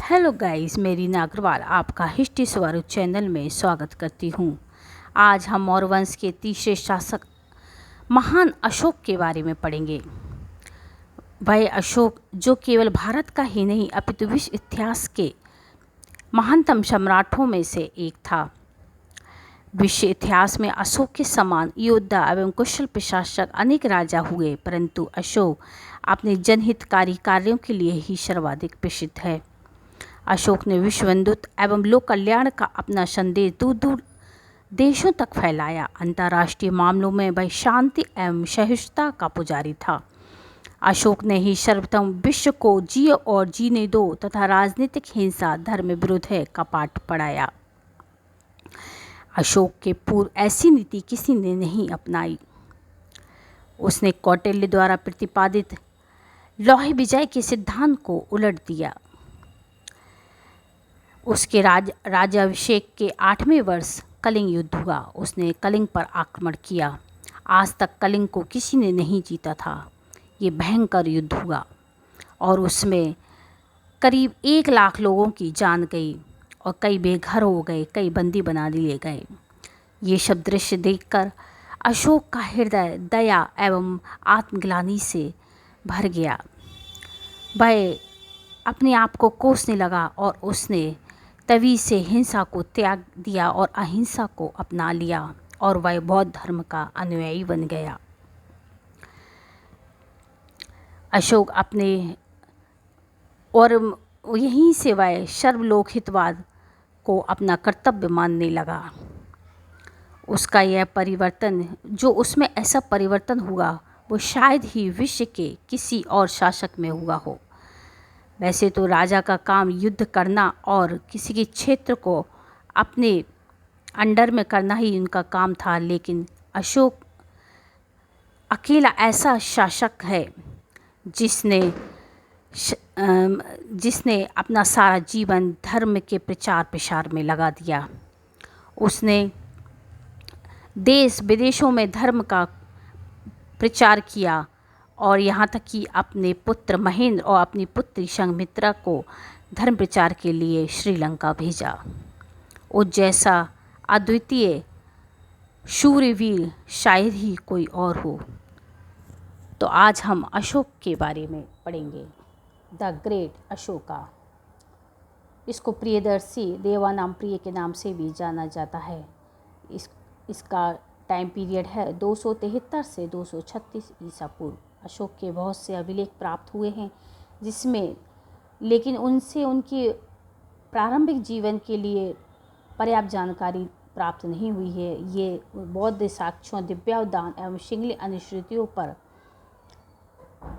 Hello guys, मेरी नागरवाल आपका history स्वरूप चैनल में स्वागत करती हूँ। आज हम मौर्य वंश के तीसरे शासक महान अशोक के बारे में पढ़ेंगे। वह अशोक जो केवल भारत का ही नहीं अपितु विश्व इतिहास के महानतम सम्राटों में से एक था। विश्व इतिहास में अशोक के समान योद्धा एवं कुशल प्रशासक अनेक राजा हुए, परंतु अशोक अपने जनहितकारी कार्यों के लिए ही सर्वाधिक प्रसिद्ध है। अशोक ने विश्व बंधुत्व एवं लोक कल्याण का अपना संदेश दूर दूर देशों तक फैलाया। अंतर्राष्ट्रीय मामलों में वह शांति एवं सहिष्णुता का पुजारी था। अशोक ने ही सर्वप्रथम विश्व को जियो और जीने दो तथा राजनीतिक हिंसा धर्म विरुद्ध का पाठ पढ़ाया। अशोक के पूर्व ऐसी नीति किसी ने नहीं अपनाई। उसने कौटिल्य द्वारा प्रतिपादित लौह विजय के सिद्धांत को उलट दिया। उसके राज्याभिषेक के 8वें वर्ष कलिंग युद्ध हुआ। उसने कलिंग पर आक्रमण किया। आज तक कलिंग को किसी ने नहीं जीता था। ये भयंकर युद्ध हुआ और उसमें करीब 1 लाख लोगों की जान गई और कई बेघर हो गए, कई बंदी बना लिए गए। ये सब दृश्य देखकर अशोक का हृदय दया एवं आत्मग्लानि से भर गया। वह अपने आप को कोसने लगा और उसने तभी से हिंसा को त्याग दिया और अहिंसा को अपना लिया और वह बौद्ध धर्म का अनुयायी बन गया। अशोक अपने और यहीं से वह सर्वलोकहितवाद को अपना कर्तव्य मानने लगा। उसका यह परिवर्तन, जो उसमें ऐसा परिवर्तन हुआ, वो शायद ही विश्व के किसी और शासक में हुआ हो। वैसे तो राजा का काम युद्ध करना और किसी के क्षेत्र को अपने अंडर में करना ही उनका काम था, लेकिन अशोक अकेला ऐसा शासक है जिसने अपना सारा जीवन धर्म के प्रचार प्रसार में लगा दिया। उसने देश विदेशों में धर्म का प्रचार किया और यहाँ तक कि अपने पुत्र महेंद्र और अपनी पुत्री संघमित्रा को धर्म प्रचार के लिए श्रीलंका भेजा। उस जैसा अद्वितीय शूरवीर शायद ही कोई और हो। तो आज हम अशोक के बारे में पढ़ेंगे। The great Ashoka. इसको प्रियदर्शी देवानाम प्रिय के नाम से भी जाना जाता है। इसका टाइम पीरियड है 273 से 236 ईसा पूर्व। अशोक के बहुत से अभिलेख प्राप्त हुए हैं लेकिन उनसे उनकी प्रारंभिक जीवन के लिए पर्याप्त जानकारी प्राप्त नहीं हुई है। ये बौद्ध साक्ष्यों, दिव्योदान एवं शिंगली अनुश्रुतियों पर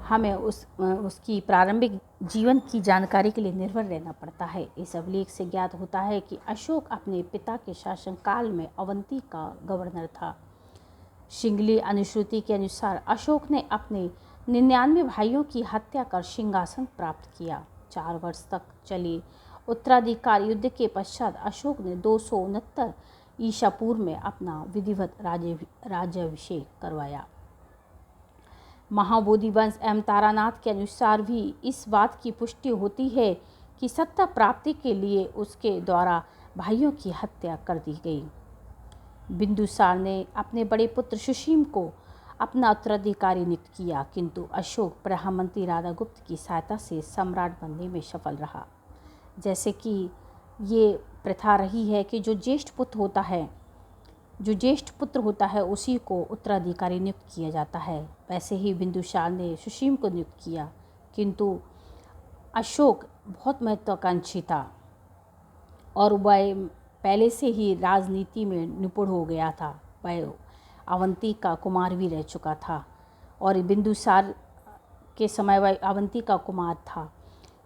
हमें उसकी प्रारंभिक जीवन की जानकारी के लिए निर्भर रहना पड़ता है। इस अभिलेख से ज्ञात होता है कि अशोक अपने पिता के शासनकाल में अवंती का गवर्नर था। शिंगली अनुश्रुति के अनुसार अशोक ने अपने 99 भाइयों की हत्या कर सिंहासन प्राप्त किया। 4 वर्ष तक चली उत्तराधिकार युद्ध के पश्चात अशोक ने 269 ईसा पूर्व में अपना विधिवत राज्याभिषेक करवाया। महाबोधि वंश एवं तारानाथ के अनुसार भी इस बात की पुष्टि होती है कि सत्ता प्राप्ति के लिए उसके द्वारा भाइयों की हत्या कर दी गई। बिंदुसार ने अपने बड़े पुत्र सुसीम को अपना उत्तराधिकारी नियुक्त किया, किंतु अशोक प्रधानमंत्री राधागुप्त की सहायता से सम्राट बनने में सफल रहा। जैसे कि ये प्रथा रही है कि जो ज्येष्ठ पुत्र होता है उसी को उत्तराधिकारी नियुक्त किया जाता है। वैसे ही बिंदुसार ने सुसीम को नियुक्त किया, किंतु अशोक बहुत महत्वाकांक्षी था और वह पहले से ही राजनीति में निपुण हो गया था। वह अवंती का कुमार भी रह चुका था और बिंदुसार के समय वह अवंती का कुमार था।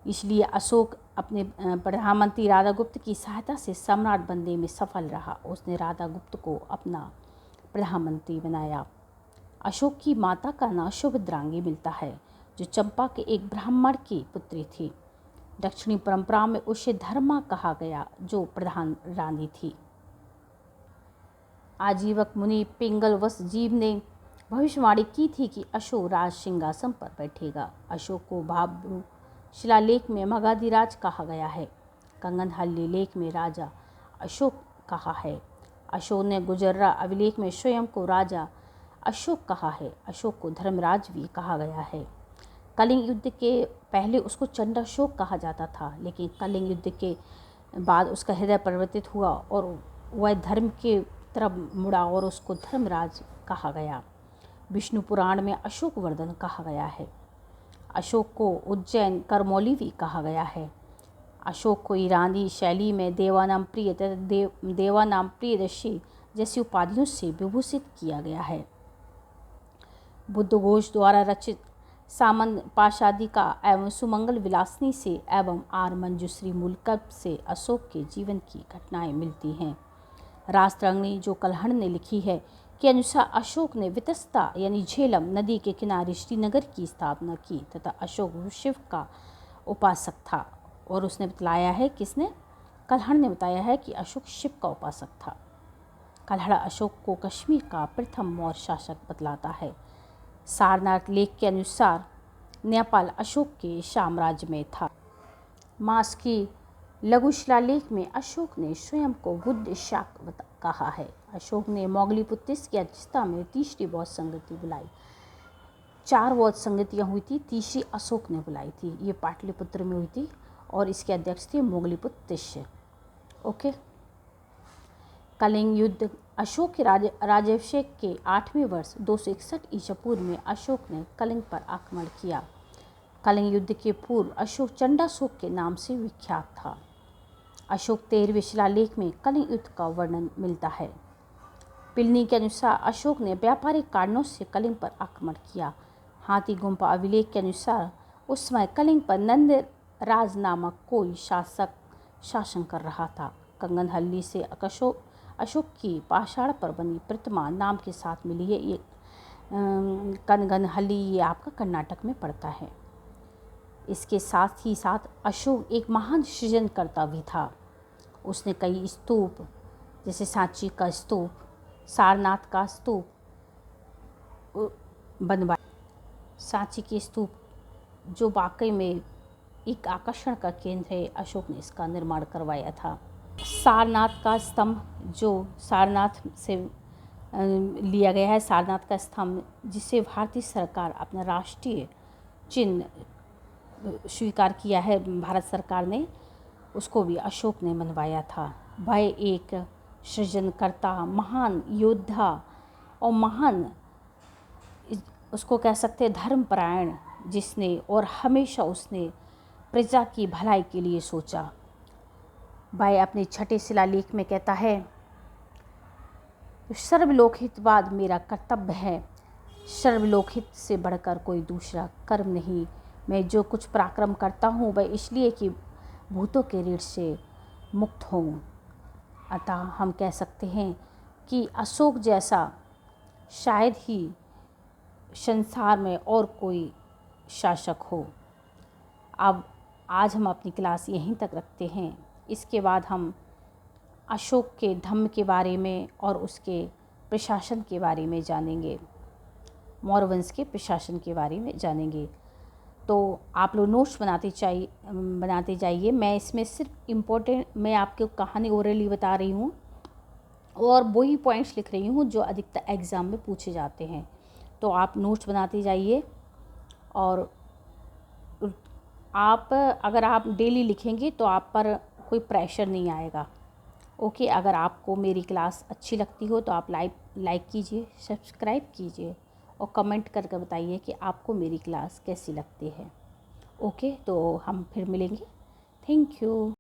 इसलिए अशोक अपने प्रधानमंत्री राधागुप्त की सहायता से सम्राट बनने में सफल रहा। उसने राधागुप्त को अपना प्रधानमंत्री बनाया। अशोक की माता का नाम सुभद्रांगी मिलता है, जो चंपा के एक ब्राह्मण की पुत्री थी। दक्षिणी परंपरा में उसे धर्मा कहा गया, जो प्रधान रानी थी। आजीवक मुनि पिंगल वसुजीव ने भविष्यवाणी की थी कि अशोक राज सिंहासन पर बैठेगा। अशोक को भाब्रू शिलालेख में मगधीराज कहा गया है। कंगनहल्ली लेख में राजा अशोक कहा है। अशोक ने गुजर्रा अभिलेख में स्वयं को राजा अशोक कहा है। अशोक को धर्मराज भी कहा गया है। कलिंग युद्ध के पहले उसको चंडाशोक कहा जाता था, लेकिन कलिंग युद्ध के बाद उसका हृदय परिवर्तित हुआ और वह धर्म के तरफ मुड़ा और उसको धर्मराज कहा गया। विष्णु पुराण में अशोक वर्धन कहा गया है। अशोक को उज्जैन करमौली भी कहा गया है। अशोक को ईरानी शैली में देवानाम प्रियदर्शी जैसी उपाधियों से विभूषित किया गया है। बुद्धघोष द्वारा रचित सामंत पाशादिका एवं सुमंगल विलासनी से एवं आर मंजूश्री मूलकल्प से अशोक के जीवन की घटनाएं मिलती हैं। राजतरंगिणी जो कल्हण ने लिखी है के अनुसार अशोक ने वितस्ता यानी झेलम नदी के किनारे श्रीनगर की स्थापना की तथा अशोक शिव का उपासक था। और उसने बतलाया है, किसने? कल्हण ने बताया है कि अशोक शिव का उपासक था। कल्हड़ अशोक को कश्मीर का प्रथम मौर्य शासक बतलाता है। सारनाथ लेख के अनुसार नेपाल अशोक के साम्राज्य में था। मास की लघु शिलालेख में अशोक ने स्वयं को बुद्ध शाक कहा है। अशोक ने मोगलीपुत्तिस की अध्यक्षता में तीसरी बौद्ध संगति बुलाई। 4 बौद्ध संगतियाँ हुई थी, तीसरी अशोक ने बुलाई थी। ये पाटलिपुत्र में हुई थी और इसके अध्यक्ष थे मोगलीपुत्तिस। ओके। कलिंग युद्ध अशोक के राज्याभिषेक के 8वें वर्ष 261 ईसा पूर्व में अशोक ने कलिंग पर आक्रमण किया। कलिंग युद्ध के पूर्व अशोक चंडाशोक के नाम से विख्यात था। अशोक 13वें शिलालेख में कलिंग युद्ध का वर्णन मिलता है। पिलनी के अनुसार अशोक ने व्यापारिक कारणों से कलिंग पर आक्रमण किया। हाथी गुम्फा अभिलेख के अनुसार उस समय कलिंग पर नंद राज नामक कोई शासक शासन कर रहा था। कंगनहल्ली से अशोक की पाषाण पर बनी प्रतिमा नाम के साथ मिली है। ये कंगनहल्ली ये आपका कर्नाटक में पड़ता है। इसके साथ ही साथ अशोक एक महान सृजनकर्ता भी था। उसने कई स्तूप जैसे सांची का स्तूप, सारनाथ का स्तूप बनवाया। सांची के स्तूप जो वाकई में एक आकर्षण का केंद्र है, अशोक ने इसका निर्माण करवाया था। सारनाथ का स्तंभ जो सारनाथ से लिया गया है, सारनाथ का स्तंभ जिसे भारतीय सरकार अपना राष्ट्रीय चिन्ह स्वीकार किया है, भारत सरकार ने, उसको भी अशोक ने बनवाया था। वह एक सृजनकर्ता, महान योद्धा और महान उसको कह सकते हैं धर्मपरायण, जिसने और हमेशा उसने प्रजा की भलाई के लिए सोचा। वह अपने 6ठे शिलालेख में कहता है, सर्वलोकहितवाद मेरा कर्तव्य है, सर्वलोकहित से बढ़कर कोई दूसरा कर्म नहीं। मैं जो कुछ पराक्रम करता हूँ वह इसलिए कि भूतों के ऋण से मुक्त हूँ। अतः हम कह सकते हैं कि अशोक जैसा शायद ही संसार में और कोई शासक हो। अब आज हम अपनी क्लास यहीं तक रखते हैं। इसके बाद हम अशोक के धम्म के बारे में और उसके प्रशासन के बारे में जानेंगे, मौर्य वंश के प्रशासन के बारे में जानेंगे। तो आप लोग नोट्स बनाते जाइए। मैं इसमें सिर्फ इम्पोर्टेंट मैं आपको कहानी ओरली बता रही हूँ और वही पॉइंट्स लिख रही हूँ जो अधिकतर एग्ज़ाम में पूछे जाते हैं। तो आप नोट्स बनाते जाइए और आप अगर आप डेली लिखेंगे तो आप पर कोई प्रेशर नहीं आएगा। ओके। अगर आपको मेरी क्लास अच्छी लगती हो तो आप लाइक कीजिए, सब्सक्राइब कीजिए और कमेंट करके बताइए कि आपको मेरी क्लास कैसी लगती है। ओके। तो हम फिर मिलेंगे। Thank you.